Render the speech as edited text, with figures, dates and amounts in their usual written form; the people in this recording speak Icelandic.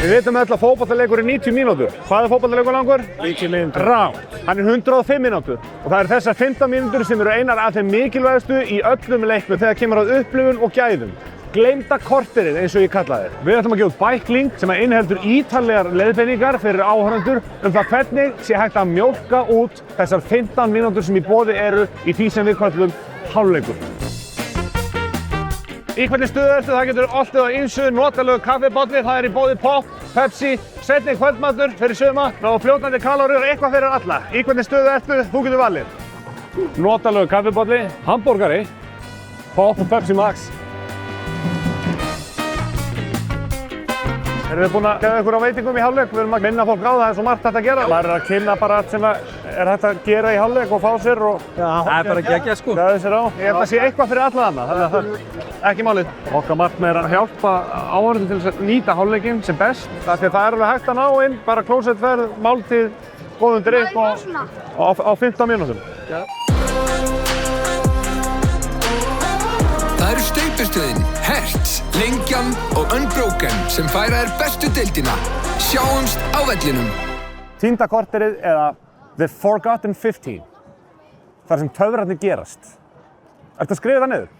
Við vitum öll að fótboltaleikur er 90 mínútur. Hvað er fótboltaleikur langur? 90 mínútur. Rangt. Hann er 105 mínútur. Og það eru þessar 15 mínútur sem eru einar af þeim mikilvægustu í öllum leiknum þegar kemur að upplifun og gæðum. Gleymda korterið eins og ég kalla þér. Við ætlum að gefa út bækling sem inniheldur ítarlegar leiðbeiningar fyrir áhorfendur það hvernig sé hægt að mjólka út þessar 15 mínútur sem í boði eru í því sem við kallum hálfleikur. Í hvernig stöðu ertu? Það getur oltið á ýmsu notalegu kaffibolli, það er í boði Pop, Pepsi, seinni kvöldmatur fyrir suma, og fljótandi kalóriur, eitthvað fyrir alla. Í hvernig stöðu ertu? Þú getur valið. Notalegu kaffibolli, hamborgari, Pop og Pepsi Max. Erum við búin að gefa ykkur á veitingum í hálfleik? Við erum að minna fólk á það, það er svo margt hægt að gera. Maður er að kynna bara allt sem er hægt að gera í hálfleik og fá sér og... Já, það er bara geggjað sko. Gæði sér á. Ég held að sé eitthvað fyrir alla annað, þannig að það er ekki málið. Okkar markmið er að hjálpa áhorfendum til þess að nýta hálfleikinn sem best. Það er alveg hægt að ná inn, bara klósettferð, máltíð, góðum drykk og á 15 mínútum. Það eru steypistöðin, Hertz, Lengjan og Unbroken sem færa þér bestu deildina. Sjáumst á vellinum. Týnda korterið eða The Forgotten 15. Þar sem töfrarnir gerast. Ertu að skrifa það niður?